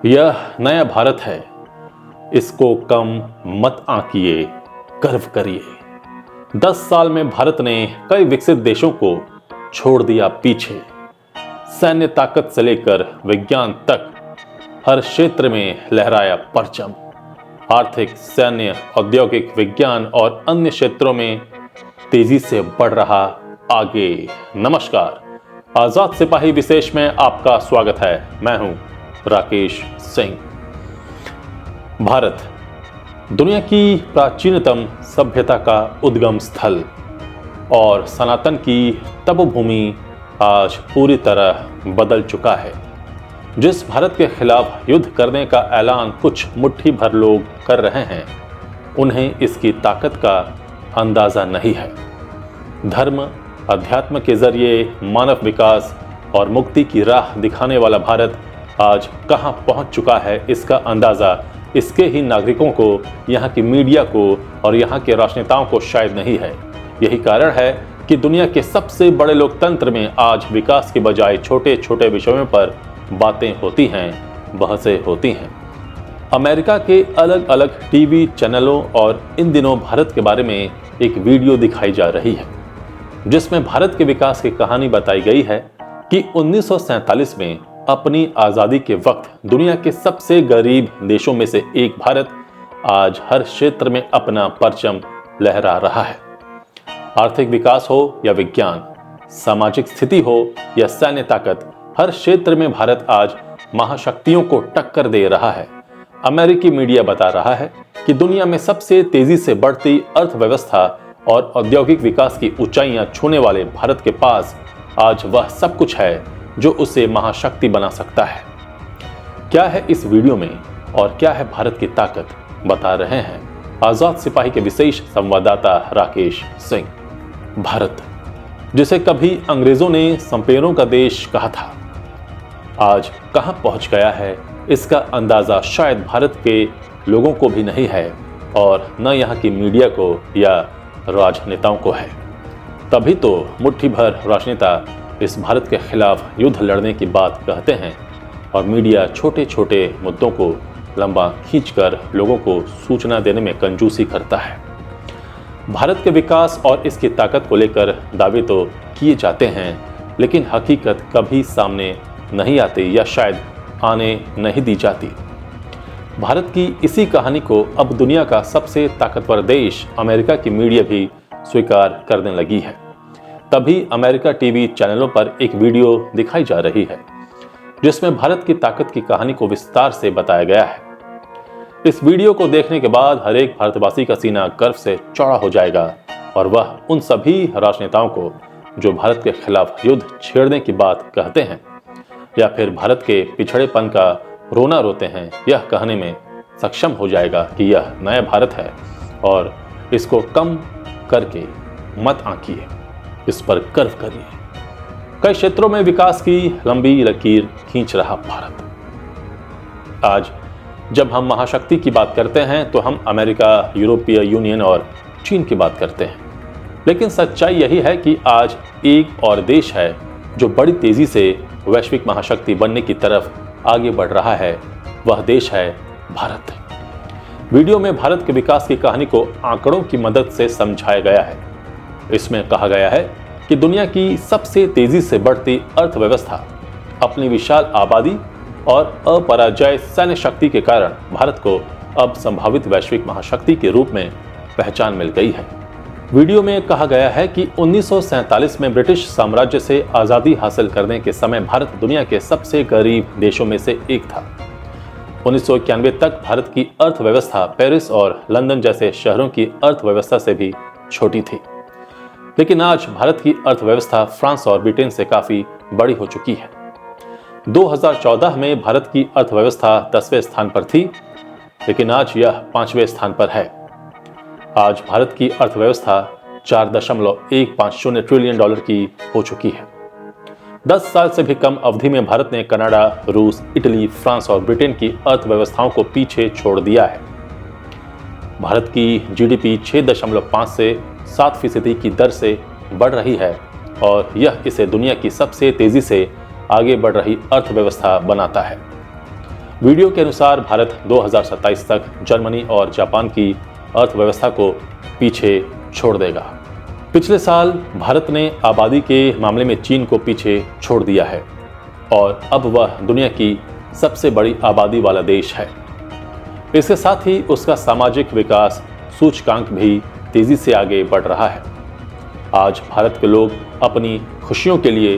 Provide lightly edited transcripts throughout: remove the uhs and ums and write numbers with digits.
यह नया भारत है, इसको कम मत आंकिए, गर्व करिए। 10 साल में भारत ने कई विकसित देशों को छोड़ दिया पीछे। सैन्य ताकत से लेकर विज्ञान तक हर क्षेत्र में लहराया परचम। आर्थिक, सैन्य, औद्योगिक, विज्ञान और अन्य क्षेत्रों में तेजी से बढ़ रहा आगे। नमस्कार, आजाद सिपाही विशेष में आपका स्वागत है। मैं हूं राकेश सिंह। भारत दुनिया की प्राचीनतम सभ्यता का उद्गम स्थल और सनातन की तपोभूमि आज पूरी तरह बदल चुका है। जिस भारत के खिलाफ युद्ध करने का ऐलान कुछ मुट्ठी भर लोग कर रहे हैं, उन्हें इसकी ताकत का अंदाजा नहीं है। धर्म, अध्यात्म के जरिए मानव विकास और मुक्ति की राह दिखाने वाला भारत आज कहां पहुंच चुका है, इसका अंदाजा इसके ही नागरिकों को, यहां की मीडिया को और यहां के राजनेताओं को शायद नहीं है। यही कारण है कि दुनिया के सबसे बड़े लोकतंत्र में आज विकास के बजाय छोटे छोटे विषयों पर बातें होती हैं, बहसें होती हैं। अमेरिका के अलग अलग टीवी चैनलों और इन दिनों भारत के बारे में एक वीडियो दिखाई जा रही है, जिसमें भारत के विकास की कहानी बताई गई है कि 1947 में अपनी आज़ादी के वक्त दुनिया के सबसे गरीब देशों में से एक भारत आज हर क्षेत्र में अपना परचम लहरा रहा है। आर्थिक विकास हो या विज्ञान, सामाजिक स्थिति हो या सैन्य ताकत, हर क्षेत्र में भारत आज महाशक्तियों को टक्कर दे रहा है। अमेरिकी मीडिया बता रहा है कि दुनिया में सबसे तेजी से बढ़ती अर्थव्यवस्था और औद्योगिक विकास की ऊंचाइयां छूने वाले भारत के पास आज वह सब कुछ है जो उसे महाशक्ति बना सकता है। क्या है इस वीडियो में और क्या है भारत की ताकत, बता रहे हैं आजाद सिपाही के विशेष संवाददाता राकेश सिंह। भारत, जिसे कभी अंग्रेजों ने संपेरों का देश कहा था, आज कहां पहुंच गया है, इसका अंदाजा शायद भारत के लोगों को भी नहीं है और न यहां की मीडिया को या राजनेताओं को है। तभी तो मुट्ठी भर राजनेता इस भारत के खिलाफ युद्ध लड़ने की बात कहते हैं और मीडिया छोटे छोटे मुद्दों को लंबा खींचकर लोगों को सूचना देने में कंजूसी करता है। भारत के विकास और इसकी ताकत को लेकर दावे तो किए जाते हैं, लेकिन हकीकत कभी सामने नहीं आती या शायद आने नहीं दी जाती। भारत की इसी कहानी को अब दुनिया का सबसे ताकतवर देश अमेरिका की मीडिया भी स्वीकार करने लगी है। तभी अमेरिका टीवी चैनलों पर एक वीडियो दिखाई जा रही है, जिसमें भारत की ताकत की कहानी को विस्तार से बताया गया है। इस वीडियो को देखने के बाद हर एक भारतवासी का सीना गर्व से चौड़ा हो जाएगा और वह उन सभी राजनेताओं को जो भारत के खिलाफ युद्ध छेड़ने की बात कहते हैं या फिर भारत के पिछड़ेपन का रोना रोते हैं, यह कहने में सक्षम हो जाएगा कि यह नया भारत है और इसको कम करके मत आंकिए, इस पर गर्व करिए। कई क्षेत्रों में विकास की लंबी लकीर खींच रहा भारत। आज जब हम महाशक्ति की बात करते हैं तो हम अमेरिका, यूरोपीय यूनियन और चीन की बात करते हैं, लेकिन सच्चाई यही है कि आज एक और देश है जो बड़ी तेजी से वैश्विक महाशक्ति बनने की तरफ आगे बढ़ रहा है। वह देश है भारत। वीडियो में भारत के विकास की कहानी को आंकड़ों की मदद से समझाया गया है। इसमें कहा गया है कि दुनिया की सबसे तेजी से बढ़ती अर्थव्यवस्था, अपनी विशाल आबादी और अपराजय सैन्य शक्ति के कारण भारत को अब संभावित वैश्विक महाशक्ति के रूप में पहचान मिल गई है। वीडियो में कहा गया है कि 1947 में ब्रिटिश साम्राज्य से आज़ादी हासिल करने के समय भारत दुनिया के सबसे गरीब देशों में से एक था। 1991 तक भारत की अर्थव्यवस्था पेरिस और लंदन जैसे शहरों की अर्थव्यवस्था से भी छोटी थी, लेकिन आज भारत की अर्थव्यवस्था फ्रांस और ब्रिटेन से काफी बड़ी हो चुकी है। 2014 में भारत की अर्थव्यवस्था 10वें स्थान पर थी, लेकिन आज यह 5वें स्थान पर है। आज भारत की अर्थव्यवस्था 4.150 ट्रिलियन डॉलर की हो चुकी है। 10 साल से भी कम अवधि में भारत ने कनाडा, रूस, इटली, फ्रांस और ब्रिटेन की अर्थव्यवस्थाओं को पीछे छोड़ दिया है। भारत की जीडीपी 6.5 से 7% की दर से बढ़ रही है और यह इसे दुनिया की सबसे तेजी से आगे बढ़ रही अर्थव्यवस्था बनाता है। वीडियो के अनुसार भारत 2027 तक जर्मनी और जापान की अर्थव्यवस्था को पीछे छोड़ देगा। पिछले साल भारत ने आबादी के मामले में चीन को पीछे छोड़ दिया है और अब वह दुनिया की सबसे बड़ी आबादी वाला देश है। इसके साथ ही उसका सामाजिक विकास सूचकांक भी तेजी से आगे बढ़ रहा है। आज भारत के लोग अपनी खुशियों के लिए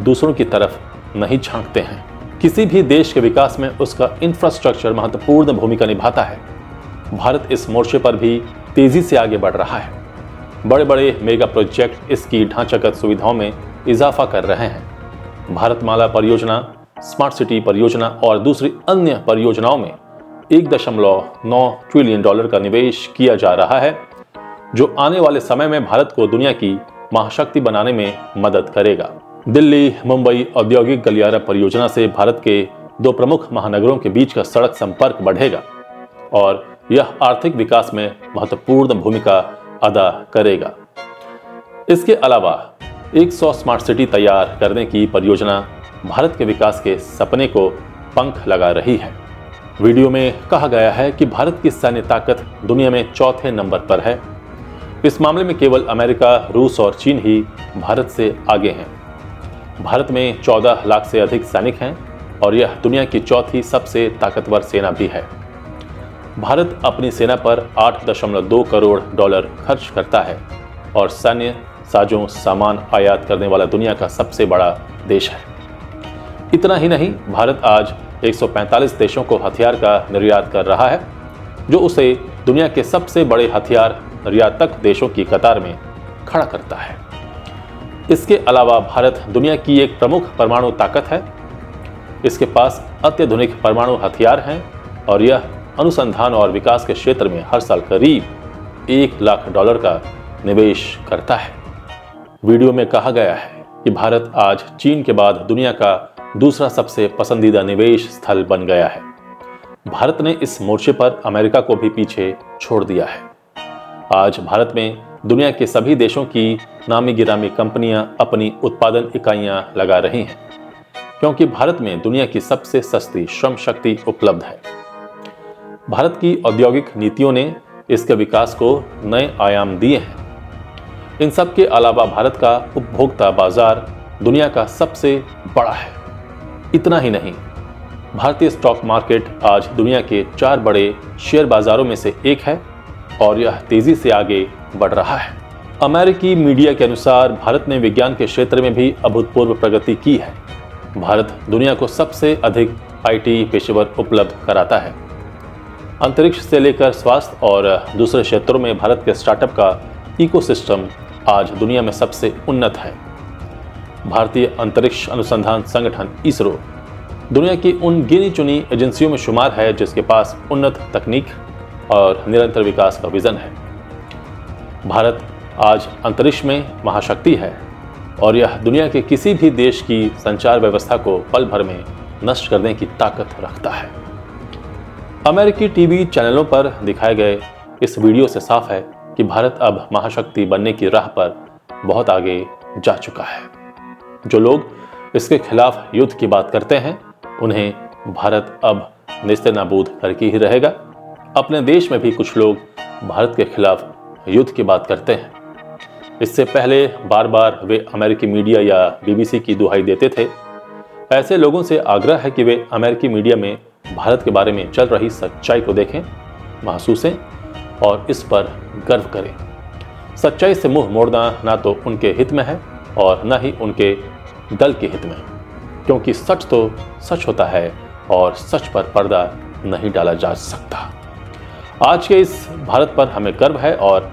दूसरों की तरफ नहीं झांकते हैं। किसी भी देश के विकास में उसका इंफ्रास्ट्रक्चर महत्वपूर्ण भूमिका निभाता है। भारत इस मोर्चे पर भी तेजी से आगे बढ़ रहा है। बड़े बड़े मेगा प्रोजेक्ट इसकी ढांचागत सुविधाओं में इजाफा कर रहे हैं। भारतमाला परियोजना, स्मार्ट सिटी परियोजना और दूसरी अन्य परियोजनाओं में $1.9 ट्रिलियन का निवेश किया जा रहा है, जो आने वाले समय में भारत को दुनिया की महाशक्ति बनाने में मदद करेगा। दिल्ली मुंबई औद्योगिक गलियारा परियोजना से भारत के 2 प्रमुख महानगरों के बीच का सड़क संपर्क बढ़ेगा और यह आर्थिक विकास में महत्वपूर्ण भूमिका अदा करेगा। इसके अलावा 100 स्मार्ट सिटी तैयार करने की परियोजना भारत के विकास के सपने को पंख लगा रही है। वीडियो में कहा गया है कि भारत की सैन्य ताकत दुनिया में 4थे नंबर पर है। इस मामले में केवल अमेरिका, रूस और चीन ही भारत से आगे हैं। भारत में 14 लाख से अधिक सैनिक हैं और यह दुनिया की 4थी सबसे ताकतवर सेना भी है। भारत अपनी सेना पर $8.2 करोड़ खर्च करता है और सैन्य साजों सामान आयात करने वाला दुनिया का सबसे बड़ा देश है। इतना ही नहीं, भारत आज 145 देशों को हथियार का निर्यात कर रहा है, जो उसे दुनिया के सबसे बड़े हथियार निर्यातक देशों की कतार में खड़ा करता है। इसके अलावा भारत दुनिया की एक प्रमुख परमाणु ताकत है। इसके पास अत्याधुनिक परमाणु हथियार हैं और यह अनुसंधान और विकास के क्षेत्र में हर साल करीब $1 लाख का निवेश करता है। वीडियो में कहा गया है कि भारत आज चीन के बाद दुनिया का दूसरा सबसे पसंदीदा निवेश स्थल बन गया है। भारत ने इस मोर्चे पर अमेरिका को भी पीछे छोड़ दिया है। आज भारत में दुनिया के सभी देशों की नामी गिरामी कंपनियां अपनी उत्पादन इकाइयां लगा रही हैं, क्योंकि भारत में दुनिया की सबसे सस्ती श्रम शक्ति उपलब्ध है। भारत की औद्योगिक नीतियों ने इसके विकास को नए आयाम दिए हैं। इन सब के अलावा भारत का उपभोक्ता बाजार दुनिया का सबसे बड़ा है। इतना ही नहीं, भारतीय स्टॉक मार्केट आज दुनिया के 4 बड़े शेयर बाजारों में से एक है और यह तेजी से आगे बढ़ रहा है। अमेरिकी मीडिया के अनुसार भारत ने विज्ञान के क्षेत्र में भी अभूतपूर्व प्रगति की है। भारत दुनिया को सबसे अधिक IT पेशेवर उपलब्ध कराता है। अंतरिक्ष से लेकर स्वास्थ्य और दूसरे क्षेत्रों में भारत के स्टार्टअप का इकोसिस्टम आज दुनिया में सबसे उन्नत है। भारतीय अंतरिक्ष अनुसंधान संगठन इसरो दुनिया की उन गिनी चुनी एजेंसियों में शुमार है जिसके पास उन्नत तकनीक और निरंतर विकास का विजन है। भारत आज अंतरिक्ष में महाशक्ति है और यह दुनिया के किसी भी देश की संचार व्यवस्था को पल भर में नष्ट करने की ताकत रखता है। अमेरिकी टीवी चैनलों पर दिखाए गए इस वीडियो से साफ है कि भारत अब महाशक्ति बनने की राह पर बहुत आगे जा चुका है। जो लोग इसके खिलाफ युद्ध की बात करते हैं, उन्हें भारत अब नेस्तनाबूद करके ही रहेगा। अपने देश में भी कुछ लोग भारत के खिलाफ युद्ध की बात करते हैं। इससे पहले बार बार वे अमेरिकी मीडिया या BBC की दुहाई देते थे। ऐसे लोगों से आग्रह है कि वे अमेरिकी मीडिया में भारत के बारे में चल रही सच्चाई को देखें, महसूसें और इस पर गर्व करें। सच्चाई से मुंह मोड़ना ना तो उनके हित में है और न ही उनके दल के हित में, क्योंकि सच तो सच होता है और सच पर पर्दा नहीं डाला जा सकता। आज के इस भारत पर हमें गर्व है और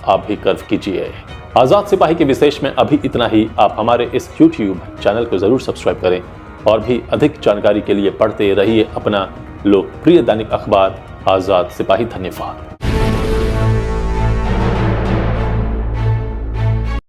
आप भी गर्व कीजिए। आज़ाद सिपाही के विशेष में अभी इतना ही। आप हमारे इस YouTube चैनल को ज़रूर सब्सक्राइब करें और भी अधिक जानकारी के लिए पढ़ते रहिए अपना लोकप्रिय दैनिक अखबार आज़ाद सिपाही। धन्यवाद।